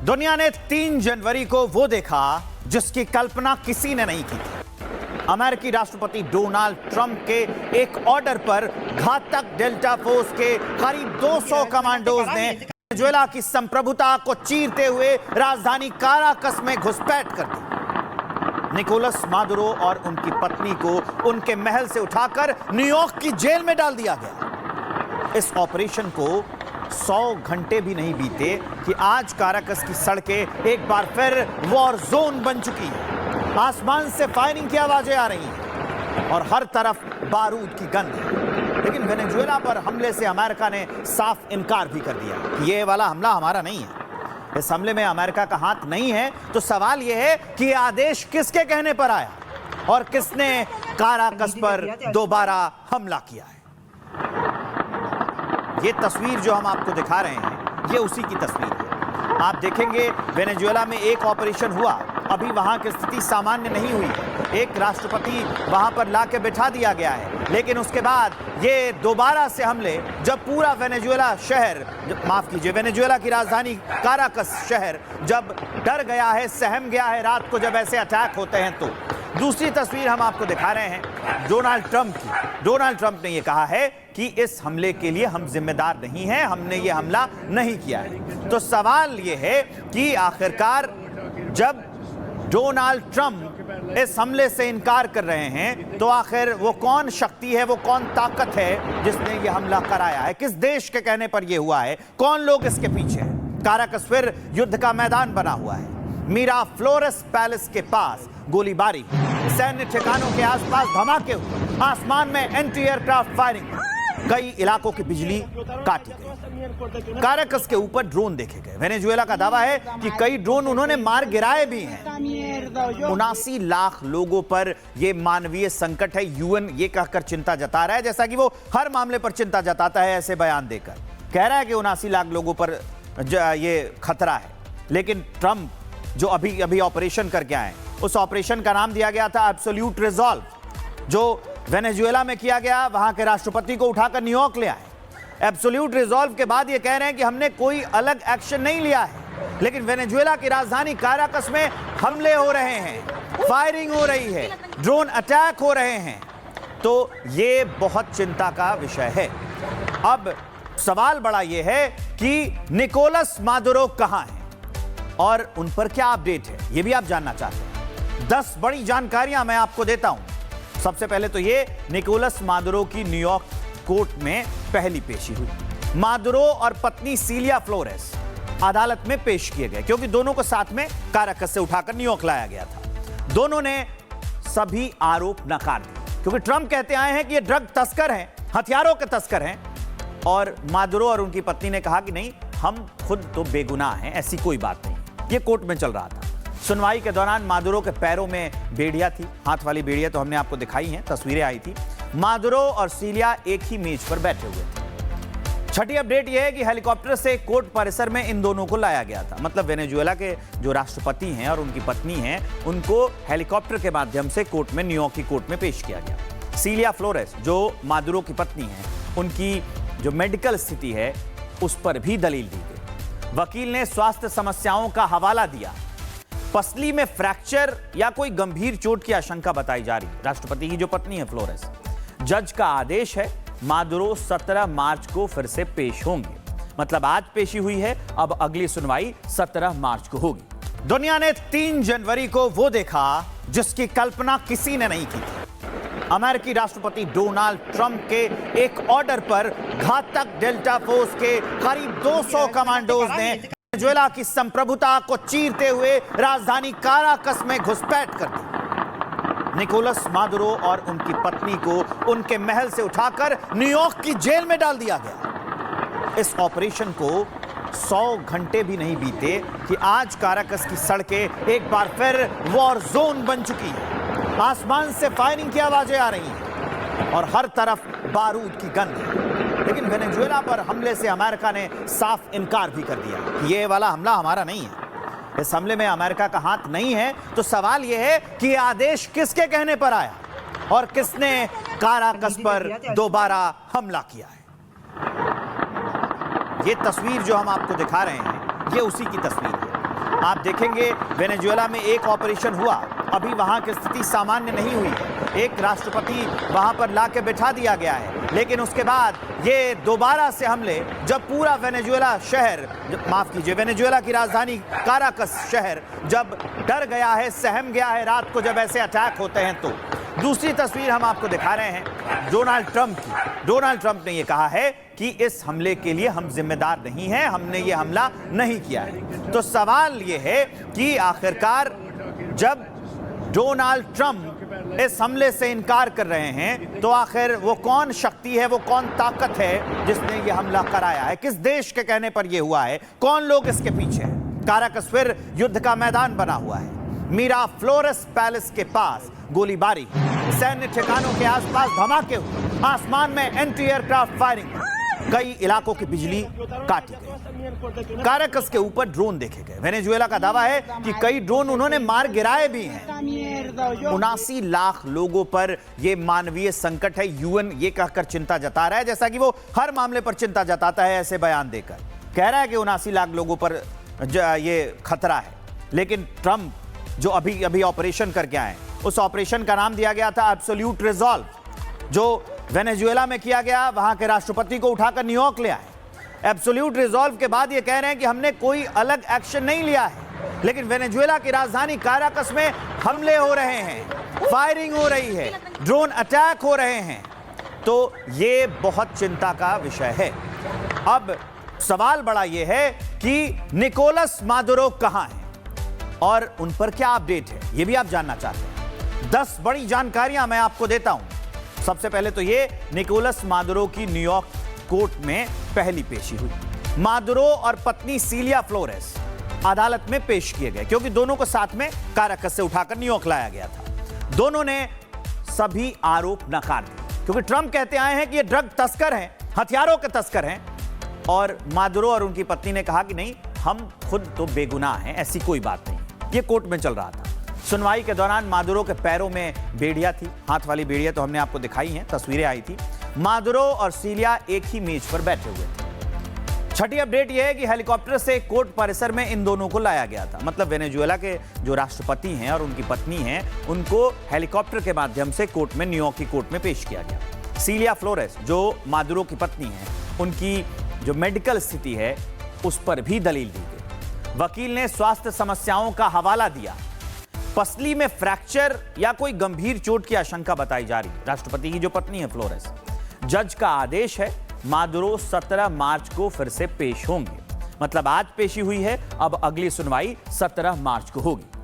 दुनिया ने 3 जनवरी को वो देखा जिसकी कल्पना किसी ने नहीं की थी। अमेरिकी राष्ट्रपति डोनाल्ड ट्रंप के एक ऑर्डर पर घातक डेल्टा फोर्स के करीब 200 कमांडोज ने वेनेजुएला की संप्रभुता को चीरते हुए राजधानी काराकस में घुसपैठ कर दी। निकोलस मादुरो और उनकी पत्नी को उनके महल से उठाकर न्यूयॉर्क की जेल में डाल दिया गया। इस ऑपरेशन को 100 घंटे भी नहीं बीते कि आज काराकस की सड़कें एक बार फिर वॉर जोन बन चुकी हैं। आसमान से फायरिंग की आवाजें आ रही हैं और हर तरफ बारूद की गंध है। लेकिन वेनेजुएला पर हमले से अमेरिका ने साफ इनकार भी कर दिया कि ये वाला हमला हमारा नहीं है। इस हमले में अमेरिका का हाथ नहीं है। तो सवाल यह है कि यह आदेश किसके कहने पर आया और किसने काराकस पर दोबारा हमला किया है। ये तस्वीर जो हम आपको दिखा रहे हैं, ये उसी की तस्वीर है। आप देखेंगे वेनेजुएला में एक ऑपरेशन हुआ, अभी वहां की स्थिति सामान्य नहीं हुई है। एक राष्ट्रपति वहां पर लाके बिठा दिया गया है, लेकिन उसके बाद ये दोबारा से हमले, जब पूरा वेनेजुएला शहर, माफ कीजिए, वेनेजुएला की राजधानी काराकस शहर जब डर गया है, सहम गया है रात को जब ऐसे अटैक होते हैं। तो दूसरी तस्वीर हम आपको दिखा रहे हैं डोनाल्ड ट्रंप की। डोनाल्ड ट्रंप ने यह कहा है कि इस हमले के लिए हम जिम्मेदार नहीं हैं, हमने ये हमला नहीं किया है। तो सवाल यह है कि आखिरकार जब डोनाल्ड ट्रंप इस हमले से इनकार कर रहे हैं, तो आखिर वो कौन शक्ति है, वो कौन ताकत है जिसने ये हमला कराया है? किस देश के कहने पर यह हुआ है? कौन लोग इसके पीछे हैं? काराकस फिर युद्ध का मैदान बना हुआ है। मीरा फ्लोरेस पैलेस के पास गोलीबारी, सैन्य ठिकानों के आसपास धमाके हुए, आसमान में एंटी एयरक्राफ्ट फायरिंग, कई इलाकों की बिजली काटी गई। काराकस के ऊपर ड्रोन देखे गए। वेनेजुएला का दावा है कि कई ड्रोन उन्होंने मार गिराए भी हैं। 79 लाख लोगों पर यह मानवीय संकट है। यूएन ये कहकर चिंता जता रहा है, जैसा कि वो हर मामले पर चिंता जताता है ऐसे बयान देकर। कह रहा है कि 79 लाख लोगों पर ये खतरा है। लेकिन ट्रंप जो अभी ऑपरेशन करके आए, उस ऑपरेशन का नाम दिया गया था एब्सोल्यूट रिजॉल्व, जो वेनेजुएला में किया गया। वहां के राष्ट्रपति को उठाकर न्यूयॉर्क ले आए। एब्सोल्यूट रिजॉल्व के बाद ये कह रहे हैं कि हमने कोई अलग एक्शन नहीं लिया है, लेकिन वेनेजुएला की राजधानी काराकस में हमले हो रहे हैं, फायरिंग हो रही है, ड्रोन अटैक हो रहे हैं। तो ये बहुत चिंता का विषय है। अब सवाल बड़ा यह है कि निकोलस मादुरो कहां है और उन पर क्या अपडेट है, यह भी आप जानना चाहते हैं। 10 बड़ी जानकारियां मैं आपको देता हूं। सबसे पहले तो ये, निकोलस मादुरो की न्यूयॉर्क कोर्ट में पहली पेशी हुई। मादुरो और पत्नी सीलिया फ्लोरेस अदालत में पेश किए गए, क्योंकि दोनों को साथ में काराकस से उठाकर न्यूयॉर्क लाया गया था। दोनों ने सभी आरोप नकार दिए, क्योंकि ट्रंप कहते आए हैं कि ये ड्रग तस्कर हैं, हथियारों के तस्कर हैं। और मादुरो और उनकी पत्नी ने कहा कि नहीं, हम खुद तो बेगुनाह हैं, ऐसी कोई बात नहीं। ये कोर्ट में चल रहा था। सुनवाई के दौरान मादुरो के पैरों में बेड़ियां थी, हाथ वाली बेड़ियां तो हमने आपको दिखाई हैं, तस्वीरें आई थी। मादुरो और सीलिया एक ही मेज पर बैठे हुए थे। छठी अपडेट यह है कि हेलीकॉप्टर से कोर्ट परिसर में इन दोनों को लाया गया था। मतलब वेनेजुएला के जो राष्ट्रपति हैं और उनकी पत्नी हैं, उनको हेलीकॉप्टर के माध्यम से कोर्ट में, न्यूयॉर्क की कोर्ट में पेश किया गया। सीलिया फ्लोरेस जो मादुरो की पत्नी हैं, उनकी जो मेडिकल स्थिति है उस पर भी दलील दी गई। वकील ने स्वास्थ्य समस्याओं का हवाला दिया। पसली में फ्रैक्चर या कोई गंभीर चोट की आशंका बताई जा रही। राष्ट्रपति की जो पत्नी है फ्लोरेस, जज का आदेश है, मादुरो 17 मार्च को फिर से पेश होंगे। मतलब आज पेशी हुई है, अब अगली सुनवाई 17 मार्च को होगी। दुनिया ने 3 जनवरी को वो देखा जिसकी कल्पना किसी ने नहीं की थी। अमेरिकी राष्ट्रपति डोनाल्ड ट्रंप के एक ऑर्डर पर घातक डेल्टा फोर्स के करीब 200 कमांडोज ने वेनेजुएला की संप्रभुता को चीरते हुए राजधानी काराकस में घुसपैठ कर दी। निकोलस मादुरो और उनकी पत्नी को उनके महल से उठाकर न्यूयॉर्क की जेल में डाल दिया गया। इस ऑपरेशन को 100 घंटे भी नहीं बीते कि आज काराकस की सड़कें एक बार फिर वॉर जोन बन चुकी हैं। आसमान से फायरिंग की आवाजें आ रही हैं और हर तरफ बारूद की गंध है। लेकिन वेनेजुएला पर हमले से अमेरिका ने साफ इनकार भी कर दिया कि ये वाला हमला हमारा नहीं है। इस हमले में अमेरिका का हाथ नहीं है। तो सवाल यह है कि यह आदेश किसके कहने पर आया और किसने काराकस पर दोबारा हमला किया है। ये तस्वीर जो हम आपको दिखा रहे हैं, ये उसी की तस्वीर है। आप देखेंगे वेनेजुएला में एक ऑपरेशन हुआ, अभी वहां की स्थिति सामान्य नहीं हुई है। एक राष्ट्रपति वहां पर लाके बिठा दिया गया है, लेकिन उसके बाद ये दोबारा से हमले, जब पूरा वेनेजुएला शहर, माफ कीजिए, वेनेजुएला की राजधानी काराकस शहर जब डर गया है, सहम गया है रात को जब ऐसे अटैक होते हैं। तो दूसरी तस्वीर हम आपको दिखा रहे हैं डोनाल्ड ट्रंप की। डोनाल्ड ट्रंप ने यह कहा है कि इस हमले के लिए हम जिम्मेदार नहीं हैं, हमने ये हमला नहीं किया है। तो सवाल यह है कि आखिरकार जब डोनाल्ड ट्रंप इस हमले से इनकार कर रहे हैं, तो आखिर वो कौन शक्ति है, वो कौन ताकत है जिसने ये हमला कराया है? किस देश के कहने पर यह हुआ है? कौन लोग इसके पीछे हैं? काराकस फिर युद्ध का मैदान बना हुआ है। मीरा फ्लोरेस पैलेस के पास गोलीबारी, सैन्य ठिकानों के आसपास धमाके हुए, आसमान में एंटी एयरक्राफ्ट फायरिंग, कई इलाकों की बिजली काटी गई। काराकस के ऊपर ड्रोन देखे गए। वेनेजुएला का दावा है कि कई ड्रोन उन्होंने मार गिराए भी हैं। 79 लाख लोगों पर यह मानवीय संकट है। यूएन ये कहकर चिंता जता रहा है, जैसा कि वो हर मामले पर चिंता जताता है, ऐसे बयान देकर कह रहा है कि 79 लाख लोगों पर ये खतरा है। लेकिन ट्रंप जो अभी अभी ऑपरेशन करके आए, उस ऑपरेशन का नाम दिया गया था एब्सोल्यूट रिजॉल्व, जो वेनेजुएला में किया गया। वहां के राष्ट्रपति को उठाकर न्यूयॉर्क ले आए। एब्सोल्यूट रिजॉल्व के बाद ये कह रहे हैं कि हमने कोई अलग एक्शन नहीं लिया है, लेकिन वेनेजुएला की राजधानी काराकस में हमले हो रहे हैं, फायरिंग हो रही है, ड्रोन अटैक हो रहे हैं। तो ये बहुत चिंता का विषय है। अब सवाल बड़ा ये है कि निकोलस मादुरो कहां है और उन पर क्या अपडेट है, ये भी आप जानना चाहते हैं। 10 बड़ी जानकारियां मैं आपको देता हूं। सबसे पहले तो ये, निकोलस मादुरो की न्यूयॉर्क कोर्ट में पहली पेशी हुई। मादुरो और पत्नी सीलिया फ्लोरेस अदालत में पेश किए गए, क्योंकि दोनों को साथ में काराकस से उठाकर न्यूयॉर्क लाया गया था। दोनों ने सभी आरोप नकार दिए, क्योंकि ट्रंप कहते आए हैं कि ये ड्रग तस्कर हैं, हथियारों के तस्कर हैं, और मादुरो और उनकी पत्नी ने कहा कि नहीं, हम खुद तो बेगुनाह हैं, ऐसी कोई बात नहीं। ये कोर्ट में चल रहा था। सुनवाई के दौरान मादुरो के पैरों में बेड़ियां थी, हाथ वाली बेड़ियां तो हमने आपको दिखाई हैं, तस्वीरें आई थी। मादुरो और सीलिया एक ही मेज पर बैठे हुए थे। छठी अपडेट यह है कि हेलीकॉप्टर से कोर्ट परिसर में इन दोनों को लाया गया था। मतलब वेनेजुएला के जो राष्ट्रपति हैं और उनकी पत्नी हैं, उनको हेलीकॉप्टर के माध्यम से कोर्ट में, न्यूयॉर्क की कोर्ट में पेश किया गया। सीलिया फ्लोरेस जो मादुरो की पत्नी है, उनकी जो मेडिकल स्थिति है उस पर भी दलील दी गई। वकील ने स्वास्थ्य समस्याओं का हवाला दिया। पसली में फ्रैक्चर या कोई गंभीर चोट की आशंका बताई जा रही। राष्ट्रपति की जो पत्नी है फ्लोरेस, जज का आदेश है, मादुरो 17 मार्च को फिर से पेश होंगे। मतलब आज पेशी हुई है, अब अगली सुनवाई 17 मार्च को होगी।